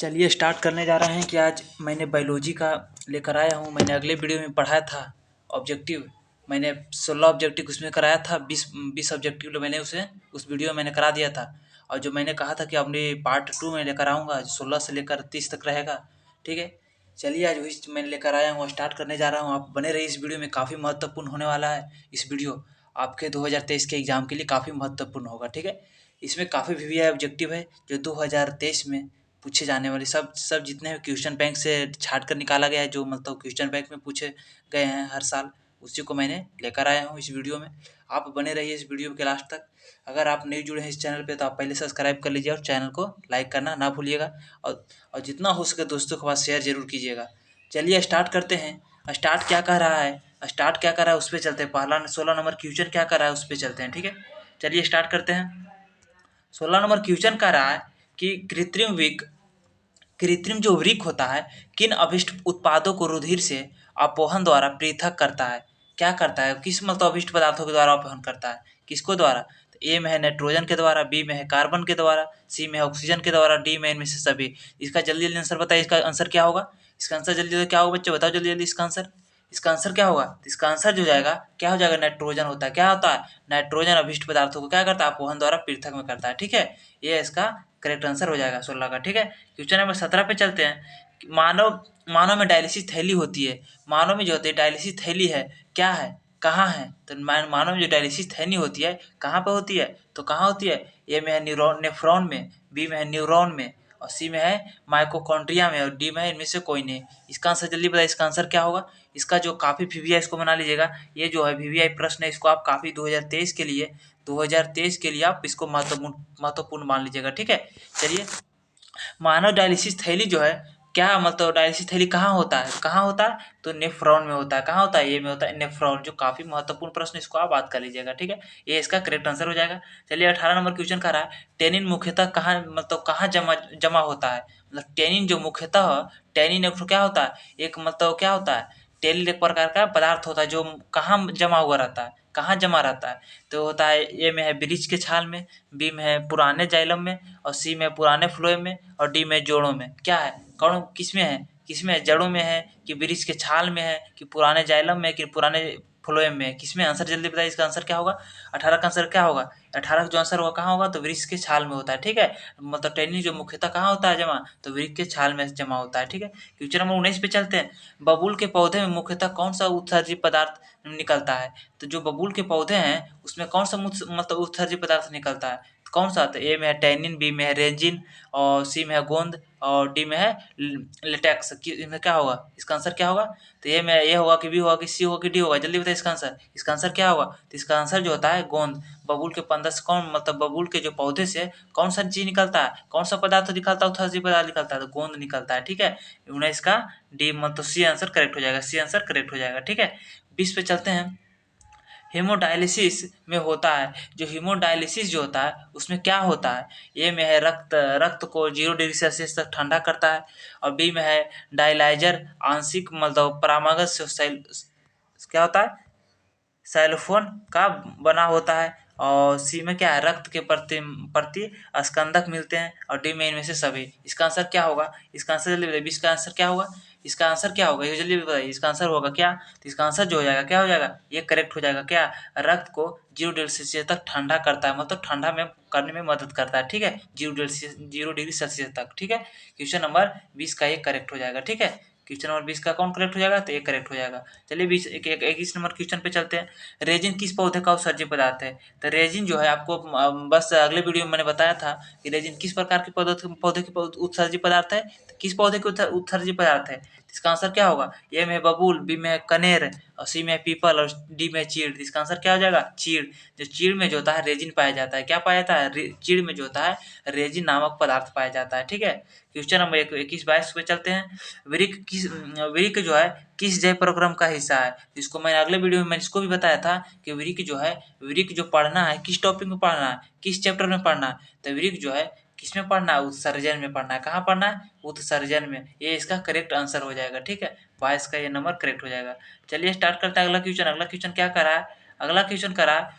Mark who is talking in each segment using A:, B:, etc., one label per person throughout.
A: चलिए स्टार्ट करने जा रहे हैं कि आज मैंने बायोलॉजी का लेकर आया हूँ। मैंने अगले वीडियो में पढ़ाया था ऑब्जेक्टिव। मैंने 16 ऑब्जेक्टिव उसमें कराया था, 20 ऑब्जेक्टिव तो मैंने उस वीडियो में मैंने करा दिया था। और जो मैंने कहा था कि अपने पार्ट 2 में लेकर आऊँगा, 16 से लेकर 30 तक रहेगा। ठीक है, चलिए आज वही मैंने लेकर आया हूँ, स्टार्ट करने जा रहा हूँ। आप बने रहिए इस वीडियो में, काफ़ी महत्वपूर्ण होने वाला है। इस वीडियो आपके 2023 के एग्ज़ाम के लिए काफ़ी महत्वपूर्ण होगा। ठीक है, इसमें काफ़ी वीवीआई ऑब्जेक्टिव है जो 2023 में पूछे जाने वाले सब जितने भी क्वेश्चन बैंक से छाँट कर निकाला गया है, जो मतलब क्वेश्चन बैंक में पूछे गए हैं हर साल, उसी को मैंने लेकर आया हूँ इस वीडियो में। आप बने रहिए इस वीडियो के लास्ट तक। अगर आप नहीं जुड़े हैं इस चैनल पे तो आप पहले सब्सक्राइब कर लीजिए और चैनल को लाइक करना ना भूलिएगा। और जितना हो सके दोस्तों के पास शेयर ज़रूर कीजिएगा। चलिए स्टार्ट करते हैं। स्टार्ट क्या कह रहा है, स्टार्ट क्या कर रहा है उस पर चलते हैं। पहला 16 नंबर क्वेश्चन क्या कर रहा है उस पर चलते हैं। ठीक है, चलिए स्टार्ट करते हैं। 16 नंबर क्वेश्चन कह रहा है कि कृत्रिम जो वृक्क होता है किन अभिष्ट उत्पादों को रुधिर से अपोहन द्वारा पृथक करता है। क्या करता है, किस मतलब अभिष्ट पदार्थों के द्वारा अपोहन करता है, किसको द्वारा। तो ए में है नाइट्रोजन के द्वारा, बी में है कार्बन के द्वारा, सी में है ऑक्सीजन के द्वारा, डी में इनमें से सभी। इसका जल्दी जल्दी आंसर बताइए, इसका आंसर क्या होगा। इसका आंसर जल्दी जल्दी क्या होगा बच्चे, बताओ जल्दी जल्दी इसका आंसर। इसका आंसर क्या होगा, इसका आंसर जो जाएगा क्या हो जाएगा, नाइट्रोजन होता है। क्या होता है, नाइट्रोजन अभिष्ट पदार्थों को क्या करता है, अपोहन द्वारा पृथक में करता है। ठीक है, ये इसका करेक्ट आंसर हो जाएगा 16 का। ठीक है, क्वेश्चन नंबर 17 पे चलते हैं। मानव में डायलिसिस थैली होती है। मानव में जो होती है डायलिसिस थैली है, क्या है, कहाँ है। तो मानव में जो डायलिसिस थैली होती है कहाँ पे होती है, तो कहाँ होती है। ए में है नेफ्रॉन में, बी में है न्यूरॉन में, और सी में है माइटोकॉन्ड्रिया में, और डी में है इनमें से कोई नहीं। इसका आंसर जल्दी बताइए, इसका आंसर क्या होगा। इसका जो काफ़ी वीवीआई, इसको बना लीजिएगा। ये जो है वीवीआई प्रश्न है, इसको आप काफ़ी 2023 के लिए आप इसको महत्वपूर्ण मान लीजिएगा। ठीक है, चलिए। मानव डायलिसिस थैली जो है, क्या मतलब डायलिसिस थैली कहाँ होता है, कहाँ होता है, तो नेफ्रॉन में होता है। कहाँ होता है, ये में होता है नेफ्रॉन। जो काफ़ी महत्वपूर्ण प्रश्न, इसको आप बात कर लीजिएगा। ठीक है, ये इसका करेक्ट आंसर हो जाएगा। चलिए 18 नंबर क्वेश्चन का रहा है, टेनिन मुख्यतः कहाँ मतलब कहाँ जमा होता है। मतलब टेनिन जो मुख्यतः, टेनिन एक क्या होता है, एक मतलब क्या होता है, टेनिन एक प्रकार का पदार्थ होता है जो कहाँ जमा हुआ रहता है, कहाँ जमा रहता है। तो होता है, ए में है वृक्ष के छाल में, बी में है पुराने जाइलम में, और सी में पुराने फ्लोएम में, और डी में जोड़ों में। क्या है, कौन किस में है, किस में है, जड़ों में है कि वृक्ष के छाल में है कि पुराने जाइलम में कि पुराने फ्लोएम में है, किस में। आंसर जल्दी बताइए, इसका आंसर क्या होगा। 18 का आंसर क्या होगा, 18 का जो आंसर होगा कहाँ होगा, तो वृक्ष के छाल में होता है। ठीक है, मतलब टेनिन जो मुख्यतः कहाँ होता है जमा, तो वृक्ष के छाल में जमा होता है। ठीक है, क्वेश्चन नंबर 19 पे चलते हैं। बबूल के पौधे में मुख्यतः कौन सा उत्सर्जित पदार्थ निकलता है। तो जो बबूल के पौधे हैं उसमें कौन सा मतलब उत्सर्जित पदार्थ निकलता है, कौन सा। तो ए में है टैनिन, बी में है रेजिन, और सी में है गोंद, और डी में है लेटेक्स। इनमें क्या होगा, इसका आंसर क्या होगा। तो ए में ए होगा कि बी होगा कि सी होगा कि डी होगा, जल्दी बताइए इसका आंसर। इसका आंसर क्या होगा, तो इसका आंसर जो होता है गोंद। बबूल के पंदर से कौन मतलब बबूल के जो पौधे से कौन सा चीज निकलता है, कौन सा पदार्थ निकलता है, उत्सर्जित पदार्थ निकलता है, तो गोंद निकलता है। ठीक है, 19 का डी मतलब सी आंसर करेक्ट हो जाएगा, सी आंसर करेक्ट हो जाएगा। ठीक है, 20 पे चलते हैं। हेमोडायलिसिस में होता है, जो हेमोडायलिसिस जो होता है उसमें क्या होता है। ए में है रक्त को 0 डिग्री सेल्सियस तक ठंडा करता है, और बी में है डायलाइजर आंशिक मतलब परामर्श से क्या होता है, सेलोफोन का बना होता है, और सी में क्या है, रक्त के प्रति प्रति स्कंदक मिलते हैं, और डी में इनमें से सभी। इसका आंसर क्या होगा, इसका आंसर जल्दी बताइए, इसका आंसर क्या होगा। इसका आंसर क्या होगा, ये जल्दी बताइए, इसका आंसर होगा क्या। तो इसका आंसर जो हो जाएगा क्या हो जाएगा, ये करेक्ट हो जाएगा। क्या, रक्त को 0 डिग्री सेल्सियस तक ठंडा करता है, मतलब ठंडा में करने में मदद करता है। ठीक है, 0 डिग्री सेल्सियस तक। ठीक है, क्वेश्चन नंबर 20 का ये करेक्ट हो जाएगा। ठीक है, क्वेश्चन नंबर 20 का कौन करेक्ट हो जाएगा, तो ये करेक्ट हो जाएगा। चलिए 21 नंबर क्वेश्चन पे चलते हैं। रेजिन किस पौधे का उत्सर्जित पदार्थ है। तो रेजिन जो है आपको बस अगले वीडियो में मैंने बताया था कि रेजिन किस प्रकार के पौधे के उत्सर्जित पदार्थ है, तो किस पौधे के उत्सर्जित पदार्थ है। तो इसका आंसर क्या होगा, ए में है बबूल, बी में है कनेर, और सी में है पीपल, और डी में है चीड़। तो इसका आंसर क्या हो जाएगा, चीड़। जो चीड़ में जो होता है रेजिन पाया जाता है, क्या पाया जाता है, चीड़ में जो होता है रेजिन नामक पदार्थ पाया जाता है। ठीक है, क्वेश्चन नंबर 21-22 पे चलते हैं। वृक्क जो है किस जैव प्रक्रम का हिस्सा है। इसको मैंने अगले वीडियो में मैंने इसको भी बताया था कि वृक्क जो पढ़ना है किस टॉपिक में पढ़ना है, किस चैप्टर में पढ़ना है। तो वृक्क जो है किस में पढ़ना है, उत्सर्जन में पढ़ना है। कहाँ पढ़ना है, उत्सर्जन में। ये इसका करेक्ट आंसर हो जाएगा। ठीक है, 22 का ये नंबर करेक्ट हो जाएगा। चलिए स्टार्ट करते हैं अगला क्वेश्चन। अगला क्वेश्चन क्या कर रहा है, अगला क्वेश्चन कर रहा है,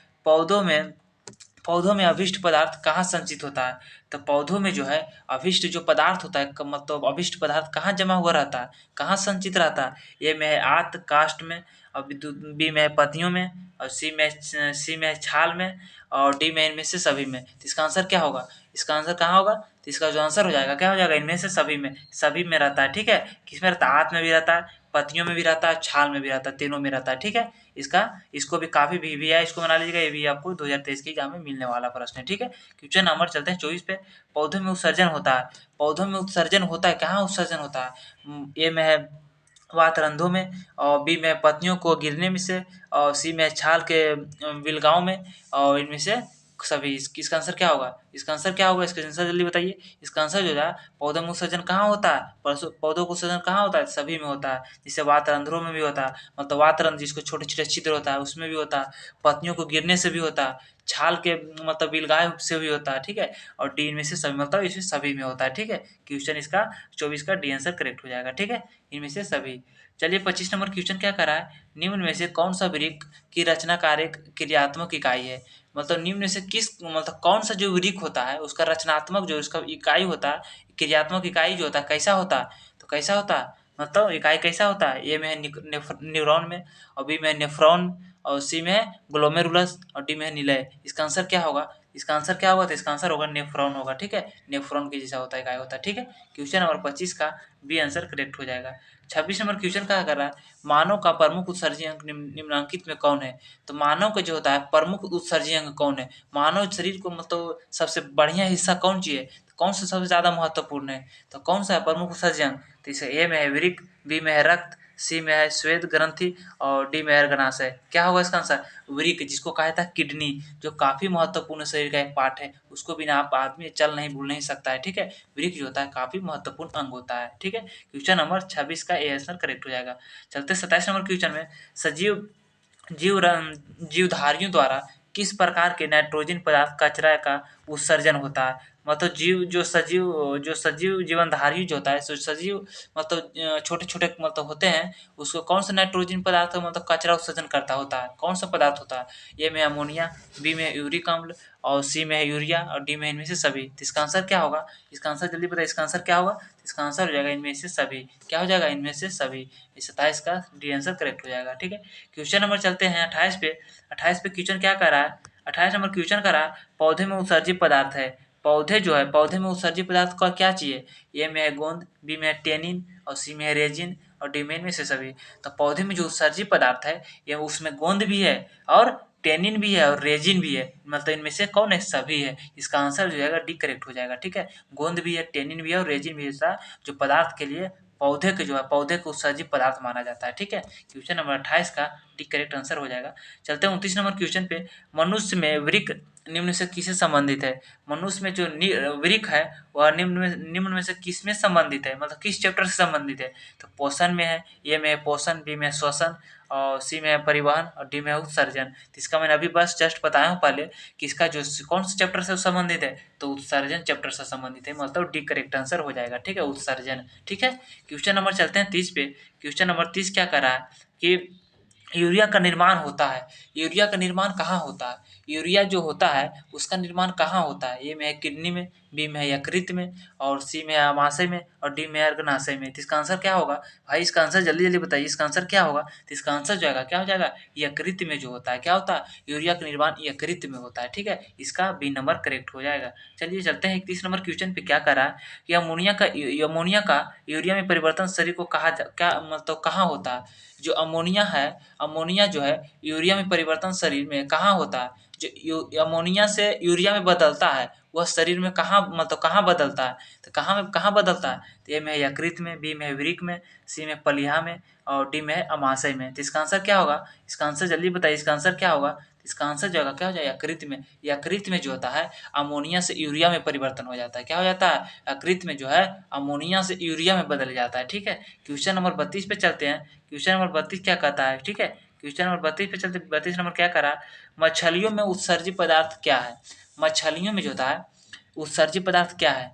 A: पौधों में अभिष्ट पदार्थ कहाँ संचित होता है? तो पौधों में जो है अभिष्ट जो पदार्थ होता है मतलब अभिष्ट पदार्थ कहाँ जमा हुआ रहता है, कहाँ संचित रहता है? ए में है आंत काष्ठ में, और बी में है पत्तियों में, और सी में है छाल में, और डी में इनमें से सभी में। तो इसका आंसर क्या होगा? इसका आंसर कहाँ होगा? तो इसका जो आंसर हो जाएगा क्या हो जाएगा? इनमें से सभी में रहता है। ठीक है, किसमें रहता है? आंत में भी रहता है, पत्तियों में भी रहता है, छाल में भी रहता है, तीनों में रहता है। ठीक है, इसको भी काफी भी है, इसको बना लीजिएगा, ये भी आपको 2023 की एग्जाम में मिलने वाला प्रश्न है। ठीक है, क्वेश्चन नंबर चलते हैं 24 पे। पौधों में उत्सर्जन होता है, पौधों में उत्सर्जन होता है, कहाँ उत्सर्जन होता है? ए में है वातरंधों में, और बी में पत्तियों को गिरने में से, और सी में छाल के विलगाओं में, और इनमें से सभी। इसका आंसर क्या होगा? इसका आंसर क्या होगा? इसका आंसर जल्दी बताइए। इसका आंसर जो है पौधों में उत्सर्जन कहाँ होता है? पौधों को उत्सर्जन कहाँ होता है? सभी में होता है। जैसे वातरंध्रों में भी होता है, मतलब वातरंध्र जिसको छोटे छोटे छिद्र होता है उसमें भी होता है, पत्तियों को गिरने से भी होता है, छाल के मतलब विलगाए से भी होता है। ठीक है, और डी में से सभी मतलब इसमें सभी में होता है। ठीक है, क्वेश्चन इसका 24 का डी आंसर करेक्ट हो जाएगा। ठीक है, इनमें से सभी। चलिए 25 नंबर क्वेश्चन क्या कर रहा है? निम्न में से कौन सा वृक्क की रचना कार्य क्रियात्मक इकाई है? मतलब निम्न में से किस मतलब कौन सा जो वृक्क होता है उसका रचनात्मक जो उसका इकाई होता है, क्रियात्मक इकाई जो होता है कैसा होता है? तो कैसा होता है मतलब इकाई कैसा होता है? ए में है न्यूरॉन में, और बी में है नेफ्रॉन, और सी में है ग्लोमेरुलस, और डी में है निलय। इसका आंसर क्या होगा? इसका आंसर क्या होगा? तो इसका आंसर होगा नेफ्रॉन होगा। ठीक है, नेफ्रॉन के जैसा होता है, इकाई होता है। ठीक है, क्वेश्चन नंबर 25 का बी आंसर करेक्ट हो जाएगा। 26 नंबर क्वेश्चन क्या कर रहा है? मानव का प्रमुख उत्सर्जी अंग निम्नलिखित में कौन है? तो मानव का जो होता है प्रमुख उत्सर्जी अंग कौन है? मानव शरीर को मतलब सबसे बढ़िया हिस्सा कौन सी है? तो कौन सा सबसे ज्यादा महत्वपूर्ण है? तो कौन सा है प्रमुख उत्सर्जी अंग? तो इसे ए में है वृक्क, बी में है रक्त, सी में है श्वेत ग्रंथि, और डी में है गर्भाशय। क्या होगा इसका आंसर? वृक्क, जिसको कहा जाता है किडनी, जो काफी महत्वपूर्ण शरीर का एक पार्ट है, उसको बिना आप आदमी चल नहीं भूल नहीं सकता है। ठीक है, वृक्क जो होता है काफी महत्वपूर्ण अंग होता है। ठीक है, क्वेश्चन नंबर 26 का ए आंसर करेक्ट हो जाएगा। चलते 27 नंबर क्वेश्चन में। सजीव जीव जीवधारियों द्वारा किस प्रकार के नाइट्रोजन पदार्थ कचरा का उत्सर्जन होता है? मतलब जो सजीव जीवनधारी जो होता है, सजीव मतलब छोटे छोटे मतलब होते हैं, उसको कौन सा नाइट्रोजन पदार्थ मतलब कचरा उत्सर्जन करता होता है? कौन सा पदार्थ होता है? ए में अमोनिया, बी में यूरिक अम्ल, और सी में है यूरिया, और डी में इनमें से सभी। तो इसका आंसर क्या होगा? इसका आंसर जल्दी बताइए, इसका आंसर क्या होगा? इसका आंसर हो जाएगा इनमें से सभी। क्या हो जाएगा? इनमें से सभी। इस 27 का डी आंसर करेक्ट हो जाएगा। ठीक है, क्वेश्चन नंबर चलते हैं 28 पे। 28 पे क्वेश्चन क्या कर रहा है? 28 नंबर क्वेश्चन कर रहा है पौधे में उत्सर्जित पदार्थ है। पौधे जो है पौधे में उत्सर्जित पदार्थ का क्या चाहिए? ए में है गोंद, बी में है टेनिन, और सी में है रेजिन, और डी में इनमें से सभी। तो पौधे में जो उत्सर्जित पदार्थ है ये उसमें गोंद भी है, और टेनिन भी है, और रेजिन भी है, मतलब इनमें से कौन है? सभी है। इसका आंसर जो है डी करेक्ट हो जाएगा। ठीक है, गोंद भी है, टेनिन भी है, और रेजिन भी है, ऐसा जो पदार्थ के लिए पौधे के जो है पौधे को उत्सर्जित पदार्थ माना जाता है। ठीक है, क्वेश्चन नंबर 28 का डी करेक्ट आंसर हो जाएगा। चलते हैं 29 नंबर क्वेश्चन पे। मनुष्य में वृक्क निम्न से किससे संबंधित है? मनुष्य में जो वृक्क है वह निम्न में से किस में संबंधित है, मतलब किस चैप्टर से संबंधित है? तो पोषण में है, ए में है पोषण, बी में है श्वसन, और सी में है परिवहन, और डी में है उत्सर्जन। तो इसका मैंने अभी बस जस्ट बताया हूँ पहले कि इसका जो कौन सा चैप्टर से संबंधित है, तो उत्सर्जन चैप्टर से संबंधित है, मतलब डी करेक्ट आंसर हो जाएगा। ठीक है, उत्सर्जन। ठीक है, क्वेश्चन नंबर चलते हैं 30 पे। क्वेश्चन नंबर 30 क्या कर रहा है कि यूरिया का निर्माण होता है। यूरिया का निर्माण कहाँ होता है? यूरिया जो होता है उसका निर्माण कहाँ होता है? ए में है किडनी में, बी में है यकृत में, और सी में है अमाशय में, और डी में है अर्गनाशय में। तो इसका आंसर क्या होगा? भाई इसका आंसर जल्दी जल्दी बताइए, इसका आंसर क्या होगा? तो इसका आंसर जो है क्या हो जाएगा? यकृत में जो होता है। क्या होता है? यूरिया का निर्माण यकृत में होता है। ठीक है, इसका बी नंबर करेक्ट हो जाएगा। चलिए चलते हैं 31 नंबर क्वेश्चन पे। क्या कर रहा है कि अमोनिया का यूरिया में परिवर्तन शरीर को क्या मतलब कहाँ होता है? जो अमोनिया है, अमोनिया जो है यूरिया में परिवर्तन शरीर में कहाँ होता है? जो अमोनिया से यूरिया में बदलता है वह शरीर में कहाँ मतलब कहाँ बदलता है? तो कहाँ बदलता है? तो ए में है यकृत में, बी में है वृक्क में, सी में प्लीहा में, और डी में है अमाशय में। तो इसका आंसर क्या होगा? इसका आंसर जल्दी बताइए, इसका आंसर क्या होगा? इसका आंसर जो होगा क्या हो जाएगा? यकृत में। यकृत में जो होता है अमोनिया से यूरिया में परिवर्तन हो जाता है। क्या हो जाता है? यकृत में जो है अमोनिया से यूरिया में बदल जाता है। ठीक है, क्वेश्चन नंबर 32 पे चलते हैं। क्वेश्चन नंबर 32 क्या कहता है? ठीक है, क्वेश्चन नंबर 32 पे चलते। 32 नंबर क्या करा? मछलियों में उत्सर्जित पदार्थ क्या है? मछलियों में जो होता है उत्सर्जित पदार्थ क्या है?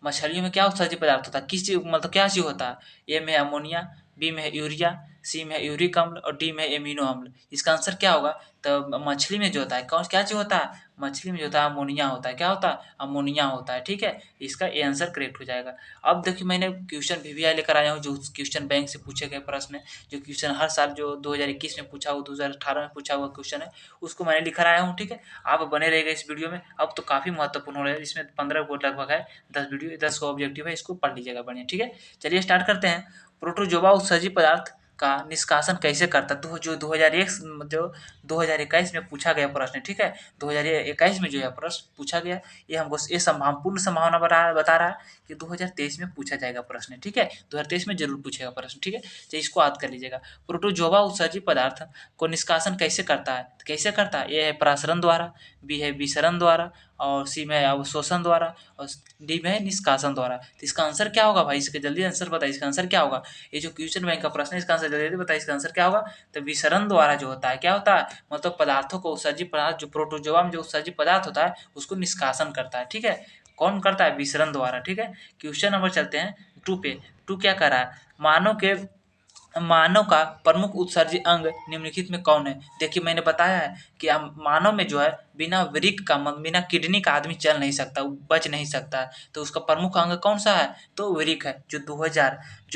A: मछलियों में क्या उत्सर्जित पदार्थ होता है? किस चीज मतलब क्या चीज होता है? ए में है अमोनिया, बी में है यूरिया, सी में है यूरिक अम्ल और डी में है एमिनो अम्ल। इसका आंसर क्या होगा? तो मछली में जो होता है कौन क्या चीज़ होता है? मछली में जो होता है अमोनिया होता है। क्या होता है? अमोनिया होता है। ठीक है, इसका ये आंसर करेक्ट हो जाएगा। अब देखिए मैंने क्वेश्चन वीवीआई लेकर आया हूँ, जो क्वेश्चन बैंक से पूछे गए प्रश्न है, जो क्वेश्चन हर साल जो 2021 में पूछा हुआ, 2018 में पूछा हुआ क्वेश्चन है, उसको मैंने लिखकर आया हूँ। ठीक है, आप बने रहेगा इस वीडियो में। अब तो काफ़ी महत्वपूर्ण हो रहा है, इसमें 15 को लगभग है, 10 को ऑब्जेक्टिव है, इसको पढ़ लीजिएगा बढ़िया। ठीक है, चलिए स्टार्ट करते हैं। प्रोटोजोआ उत्सर्जी पदार्थ का निष्कासन कैसे करता है? तो जो 2001 जो 2021 में पूछा गया प्रश्न है। ठीक है, 2021 में जो है प्रश्न पूछा गया, ये हमको ये पूर्ण संभावना बता रहा है कि 2023 में पूछा जाएगा प्रश्न। ठीक है, 2023 में जरूर पूछेगा प्रश्न। ठीक है, तो इसको याद कर लीजिएगा। प्रोटोजोआ उत्सर्जी पदार्थ को निष्कासन कैसे करता है? तो कैसे करता है? ये है परासरण द्वारा, बी है विसरण द्वारा, और सी में है अवशोषण द्वारा, और डी में है निष्कासन द्वारा। तो इसका आंसर क्या होगा भाई? इसका जल्दी आंसर बताइए, इसका आंसर क्या होगा? ये जो क्वेश्चन बैंक का प्रश्न है, इसका आंसर जल्दी बताइए, इसका आंसर क्या होगा? तो विसरण द्वारा जो होता है, क्या होता है? मतलब पदार्थों को उत्सर्जित पदार्थ, जो प्रोटोजोआ में जो उत्सर्जित पदार्थ होता है उसको निष्कासन करता है। ठीक है, कौन करता है? विसरण द्वारा। ठीक है, क्वेश्चन नंबर चलते हैं 2 पे। 2 क्या कर रहा है? मानव का प्रमुख उत्सर्जी अंग निम्नलिखित में कौन है? देखिए मैंने बताया है कि मानव में जो है बिना वृक्क का बिना किडनी का आदमी चल नहीं सकता, बच नहीं सकता है। तो उसका प्रमुख अंग कौन सा है? तो वृक्क है, जो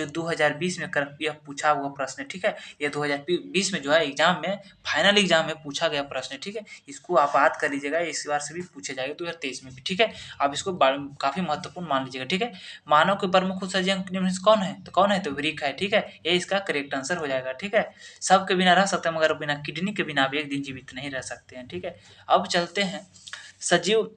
A: 2020 में यह पूछा हुआ प्रश्न है। ठीक है, ये 2020 में जो है एग्जाम में, फाइनल एग्जाम में पूछा गया प्रश्न है। ठीक है, इसको आप याद कर लीजिएगा, इस बार से भी पूछे जाएगा 2023 में भी। ठीक है, आप इसको काफी महत्वपूर्ण मान लीजिएगा। ठीक है, मानव के प्रमुख उत्सर्जी अंग निम्न में से कौन है? तो कौन है? तो वृक्क है। ठीक है, ये इसका करेक्ट आंसर हो जाएगा। ठीक है, सबके बिना रह सकते हैं, मगर बिना किडनी के बिना आप एक दिन जीवित नहीं रह सकते हैं। ठीक है, अब चलते हैं सजीव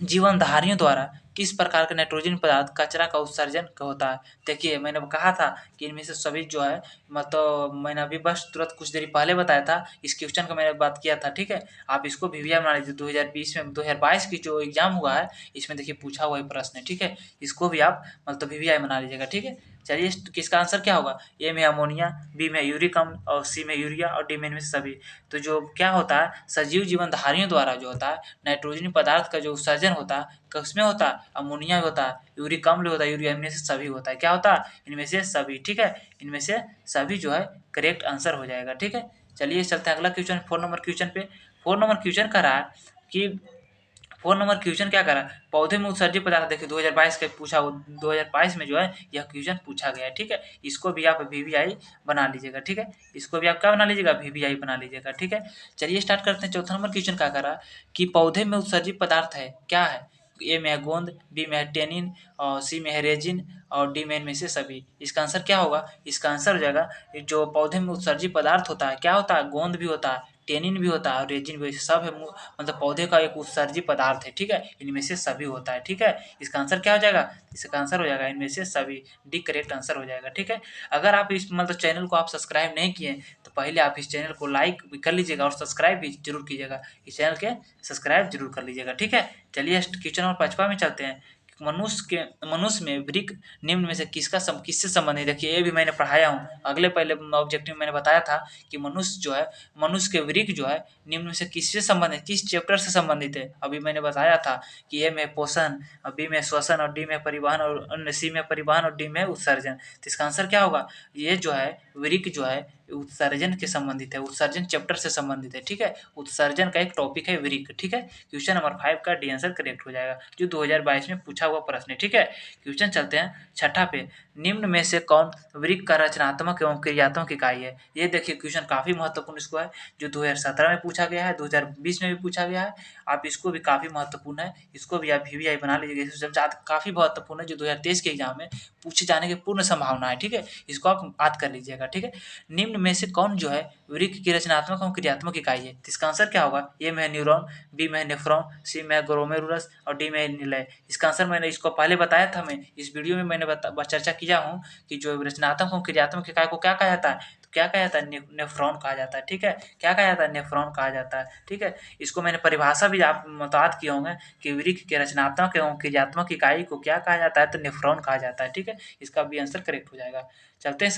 A: जीवनधारियों द्वारा किस प्रकार का नाइट्रोजन पदार्थ कचरा का उत्सर्जन होता है? देखिए मैंने कहा था कि इनमें से सभी जो है, मतलब मैंने अभी बस तुरंत कुछ देर पहले बताया था, इस क्वेश्चन का मैंने बात किया था। ठीक है, आप इसको वीवीआई बना लीजिए। 2020 में 2022 की जो एग्जाम हुआ है, इसमें देखिए पूछा हुआ प्रश्न है। ठीक है, इसको भी आप मतलब वीवीआई बना लीजिएगा। ठीक है, चलिए किसका आंसर क्या होगा? ए में अमोनिया, बी में यूरिक अम्ल, और सी में यूरिया, और डी में सभी। तो जो क्या होता है, सजीव जीवनधारियों द्वारा जो होता है नाइट्रोजन पदार्थ का जो उत्सर्जन होता है, किसमें होता है? अमोनिया होता है, यूरिक अम्ल होता है, यूरिया, इनमें से सभी होता है। क्या होता है? इनमें से सभी। ठीक है, इनमें से सभी जो है करेक्ट आंसर हो जाएगा। ठीक है, चलिए चलते हैं अगला क्वेश्चन, 4 नंबर क्वेश्चन पे। 4 नंबर क्वेश्चन कर रहा है कि 4 नंबर क्वेश्चन क्या करा? पौधे में उत्सर्जित पदार्थ। देखिए 2022 का पूछा, 2022 में जो है यह क्वेश्चन पूछा गया है। ठीक है, इसको भी आप वीवीआई बना लीजिएगा। ठीक है, इसको भी आप क्या बना लीजिएगा? वीवीआई बना लीजिएगा। ठीक है, चलिए स्टार्ट करते हैं। चौथा नंबर क्वेश्चन क्या करा कि पौधे में उत्सर्जित पदार्थ है, क्या है? ए में है गोंद, बी में है टेनिन, और सी में है रेजिन, और डी में इनमें से सभी। इसका आंसर क्या होगा? इसका आंसर हो जाएगा, जो पौधे में उत्सर्जित पदार्थ होता है, क्या होता है? गोंद भी होता है, टेनिन भी होता है, और रेजिन भी, सब है, मतलब पौधे का एक उत्सर्जी पदार्थ है। ठीक है, इनमें से सभी होता है। ठीक है, इसका आंसर क्या हो जाएगा? इसका आंसर हो जाएगा इनमें से सभी, डी करेक्ट आंसर हो जाएगा। ठीक है, अगर आप इस मतलब चैनल को आप सब्सक्राइब नहीं किए तो पहले आप इस चैनल को लाइक भी कर लीजिएगा और सब्सक्राइब भी जरूर कीजिएगा। इस चैनल के सब्सक्राइब जरूर कर लीजिएगा। ठीक है, चलिए क्वेश्चन नंबर 5 में चलते हैं। मनुष्य में वृक्क निम्न में से किससे संबंधित? देखिए ये भी मैंने पढ़ाया हूँ, अगले पहले ऑब्जेक्टिव में मैंने बताया था कि मनुष्य के वृक्क जो है निम्न में से किससे संबंधित, किस चैप्टर से संबंधित है? अभी मैंने बताया था कि ए में पोषण, बी में श्वसन, और डी में परिवहन, और सी में परिवहन, और डी में उत्सर्जन। तो इसका आंसर क्या होगा? ये जो है वृक्क जो है उत्सर्जन के संबंधित है, उत्सर्जन चैप्टर से संबंधित है। ठीक है, उत्सर्जन का एक टॉपिक है वृक्क। ठीक है, क्वेश्चन नंबर 5 का डी आंसर करेक्ट हो जाएगा, जो 2022 में पूछा हुआ प्रश्न है। ठीक है, क्वेश्चन चलते हैं छठा पे। निम्न में से कौन वृक्क का रचनात्मक एवं क्रियात्मक इकाई है? ये देखिए क्वेश्चन काफी महत्वपूर्ण इसको है, जो 2017 में पूछा गया है, 2020 में भी पूछा गया है। आप इसको भी काफी महत्वपूर्ण है, इसको भी आप वीवीआई बना लीजिएगा। काफी महत्वपूर्ण है, जो 2023 के एग्जाम में पूछे जाने की पूर्ण संभावना है। ठीक है, इसको आप याद कर लीजिएगा। ठीक है, निम्न में से कौन जो है वृक्क की रचनात्मक एवं क्रियात्मक इकाई है? तो इसका आंसर क्या होगा? ए में है न्यूरॉन, बी में है नेफ्रॉन, सी में है ग्लोमेरुलस, और डी में है निलय। इसका आंसर मैंने इसको पहले बताया था, मैं इस वीडियो में मैंने चर्चा किया हूँ कि जो रचनात्मक एवं क्रियात्मक इकाई को क्या कहा जाता है? तो क्या कहा जाता है? नेफ्रॉन कहा जाता है। ठीक है, क्या कहा जाता है? नेफ्रॉन कहा जाता है। ठीक है, इसको मैंने परिभाषा भी आप याद किए होंगे कि वृक्क के रचनात्मक एवं क्रियात्मक इकाई को क्या कहा जाता है? तो नेफ्रॉन कहा जाता है। ठीक है, इसका भी आंसर करेक्ट हो जाएगा। चलते हैं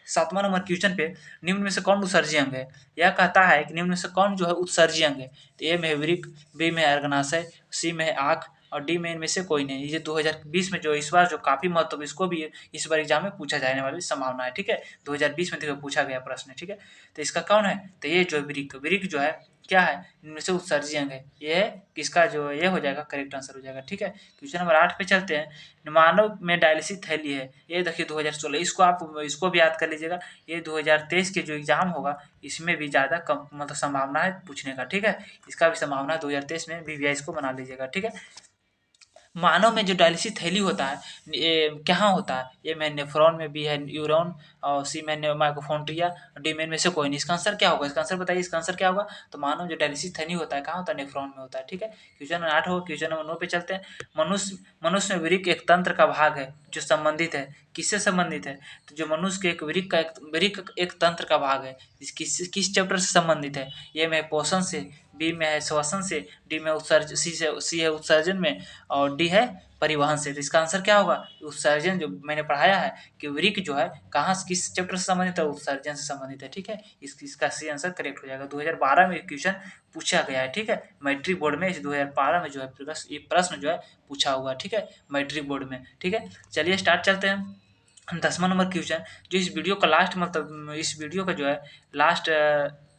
A: 7वां नंबर क्वेश्चन पे। निम्न में से कौन उत्सर्जी अंग है? यह कहता है कि निम्न में से कौन जो है उत्सर्जी अंग है? तो ए में है वृक्क, बी में है अर्गनाशय, सी में है आँख, और डी में इनमें से कोई नहीं। ये 2020 में जो इस बार जो काफ़ी महत्व, इसको भी इस बार एग्जाम में पूछा जाने वाली संभावना है, ठीक है। 2020 में देखो पूछा गया प्रश्न, ठीक है। तो इसका कौन है, तो ये जो वृक्क, वृक्क जो है क्या है, इनमें से उत्सर्जी अंग है। ये है किसका, जो ये हो जाएगा करेक्ट आंसर हो जाएगा, ठीक है। क्वेश्चन नंबर 8 पे चलते हैं। मानव में डायलिसिस थैली है, ये देखिए 2016, इसको आप इसको भी याद कर लीजिएगा। ये 2023 के जो एग्जाम होगा इसमें भी ज़्यादा कम मतलब संभावना है पूछने का, ठीक है। इसका भी संभावना 2023 में वीवीआई को बना लीजिएगा, ठीक है। मानव में जो डायलिसिस थैली होता है ये कहाँ होता है, ए में नेफ्रॉन में, बी है न्यूरॉन, और सी में माइटोकॉन्ड्रिया, डी में इनमें से कोई नहीं। इसका आंसर क्या होगा, इसका आंसर बताइए, इसका आंसर क्या होगा। तो मानव जो डायलिसिस थैली होता है कहाँ होता है, नेफ्रॉन में होता है, ठीक है। क्वेश्चन नंबर 8 होगा। क्वेश्चन नंबर 9 पे चलते हैं। मनुष्य में वृक्क एक तंत्र का भाग है जो संबंधित है, किससे संबंधित है, तो जो मनुष्य के एक वृक्क एक तंत्र का भाग है, किस चैप्टर से संबंधित है, ए में पोषण से, बी में है श्वसन से, डी में उत्सर्जन, सी है उत्सर्जन में, और डी है परिवहन से। तो इसका आंसर क्या होगा, उत्सर्जन, जो मैंने पढ़ाया है कि वृक्क जो है कहाँ किस चैप्टर से संबंधित है, उत्सर्जन से संबंधित है, ठीक है। इसका सी आंसर करेक्ट हो जाएगा। 2012 में क्वेश्चन पूछा गया है, ठीक है। मैट्रिक बोर्ड में इस 2012 में जो है ये प्रश्न जो है पूछा हुआ, ठीक है, मैट्रिक बोर्ड में, ठीक है। चलिए स्टार्ट चलते हैं। 10वां नंबर क्वेश्चन, जो इस वीडियो का लास्ट मतलब इस वीडियो का जो है लास्ट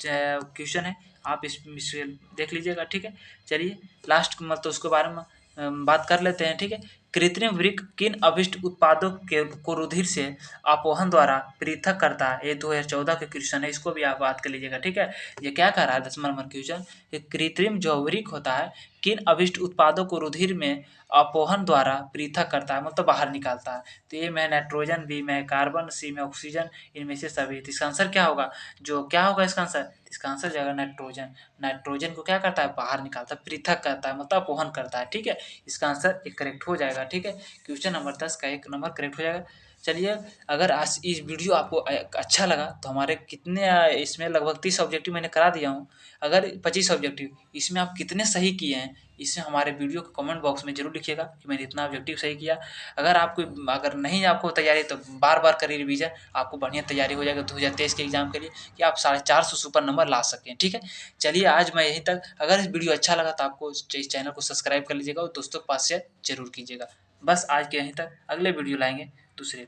A: क्वेश्चन है, आप इसे देख लीजिएगा, ठीक है। चलिए लास्ट मतलब उसके बारे में बात कर लेते हैं, ठीक है। कृत्रिम वृक्क किन अभिष्ट उत्पादों के को रुधिर से अपोहन द्वारा पृथक करता है, ये 2014 के क्वेश्चन है, इसको भी आप बात कर लीजिएगा, ठीक है। ये क्या कह रहा है 10वां नंबर क्वेश्चन, कृत्रिम जो वृक्क होता है किन अभिष्ट उत्पादों को रुधिर में अपोहन द्वारा पृथक करता है, मतलब बाहर निकालता है। तो ए में नाइट्रोजन, बी में कार्बन, सी में ऑक्सीजन, इनमें से सभी। तो इसका आंसर क्या होगा, जो क्या होगा इसका आंसर, इसका आंसर जाएगा नाइट्रोजन। नाइट्रोजन को क्या करता है, बाहर निकालता है, पृथक करता है, मतलब अपोहन करता है, ठीक है। इसका आंसर एक करेक्ट हो जाएगा, ठीक है। क्वेश्चन नंबर 10 का 1 नंबर करेक्ट हो जाएगा। चलिए, अगर आज इस वीडियो आपको अच्छा लगा तो हमारे कितने इसमें लगभग 30 ऑब्जेक्टिव मैंने करा दिया हूँ। अगर 25 ऑब्जेक्टिव इसमें आप कितने सही किए हैं, इसे हमारे वीडियो के कमेंट बॉक्स में जरूर लिखिएगा कि मैंने इतना ऑब्जेक्टिव सही किया। अगर नहीं आपको तैयारी तो बार बार करिए रिवीजन, आपको बढ़िया तैयारी हो जाएगा 2023 के एग्जाम के लिए, कि आप 450 सुपर नंबर ला सकें, ठीक है। चलिए आज मैं यहीं तक। अगर इस वीडियो अच्छा लगा तो आपको इस चैनल को सब्सक्राइब कर लीजिएगा और दोस्तों के पास शेयर जरूर कीजिएगा। बस आज के यहीं तक, अगले वीडियो लाएंगे दूसरे।